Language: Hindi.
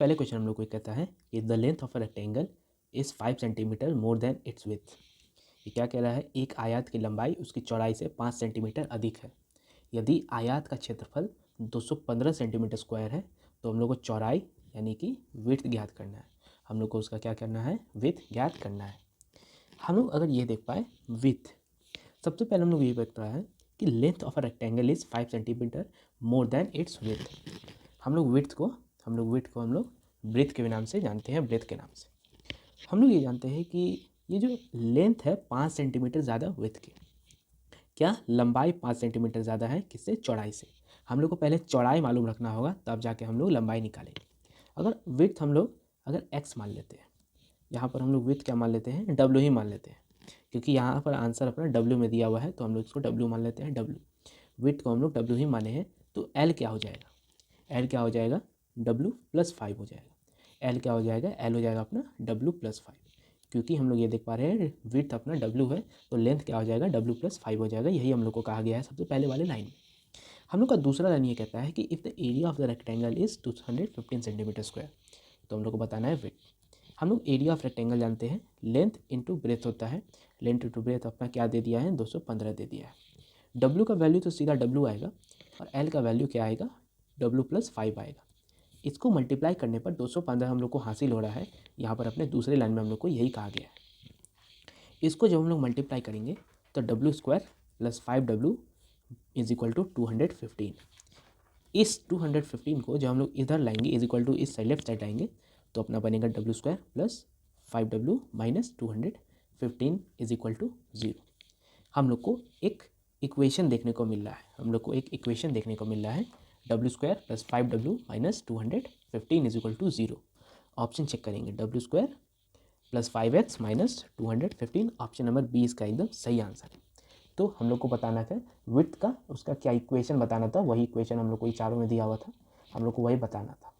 पहले क्वेश्चन हम लोग को कहता है कि the length of a rectangle is 5 centimetre more than it's with. ये क्या कह रहा है, एक आयत की लंबाई उसकी चौड़ाई से 5 सेंटीमीटर अधिक है। यदि आयत का क्षेत्रफल 215 सेंटीमीटर स्क्वायर है तो हम लोग को चौड़ाई यानी कि विड्थ ज्ञात करना है। हम लोग को उसका क्या करना है, विड्थ ज्ञात करना है। हम लोग अगर ये देख पाए विड्थ, सबसे पहले हम लोग ये देख रहा है कि length of a rectangle is 5 centimetre more than it's width. हम लोग विड्थ को हम लोग ब्रेथ के नाम से जानते हैं, ब्रेथ के नाम से। हम लोग ये जानते हैं कि ये जो लेंथ है 5 सेंटीमीटर ज़्यादा विड्थ की, क्या लंबाई 5 सेंटीमीटर ज़्यादा है किससे, चौड़ाई से। हम लोग को पहले चौड़ाई मालूम रखना होगा तब जाके हम लोग लंबाई निकालेंगे। अगर विड्थ हम लोग अगर x मान लेते हैं, यहाँ पर हम लोग विड्थ क्या मान लेते हैं, w ही मान लेते हैं, क्योंकि यहाँ पर आंसर अपना w में दिया हुआ है तो हम लोग इसको w मान लेते हैं। w विड्थ को हम लोग w ही माने हैं तो l क्या हो जाएगा, l क्या हो जाएगा, w + 5 हो जाएगा। l क्या हो जाएगा, l हो जाएगा अपना w + 5, क्योंकि हम लोग ये देख पा रहे हैं विड्थ अपना w है तो लेंथ क्या हो जाएगा, w + 5 हो जाएगा। यही हम लोग को कहा गया है सबसे पहले वाले लाइन में। हम लोग का दूसरा लाइन ये कहता है कि if the area of the rectangle is 215 centimetre square, तो हम लोग को बताना है विड्थ। हम लोग एरिया ऑफ रेक्टेंगल जानते हैं, लेंथ इंटू ब्रेथ होता है, लेंथ इंटू ब्रेथ अपना क्या दे दिया है, 215 दे दिया है। w का वैल्यू तो सीधा w आएगा और l का वैल्यू क्या आएगा, w + 5 आएगा। इसको मल्टीप्लाई करने पर 215 हम लोग को हासिल हो रहा है। यहाँ पर अपने दूसरे लाइन में हम लोग को यही कहा गया है। इसको जब हम लोग मल्टीप्लाई करेंगे तो w² + 5w = 215। इस 215 को जब हम लोग इधर लाएंगे इस साइड लेफ्ट साइड लाएंगे तो अपना बनेगा w² + 5w - 215 = 0। हम लोग को एक इक्वेशन देखने को मिल रहा है, w² + 5w - 215 = 0। ऑप्शन चेक करेंगे, w² + 5x - 215, ऑप्शन नंबर 20 इसका एकदम सही आंसर है। तो हम लोग को बताना था विड्थ का, उसका क्या इक्वेशन बताना था, वही इक्वेशन हम लोग को चारों में दिया हुआ था, हम लोग को वही बताना था।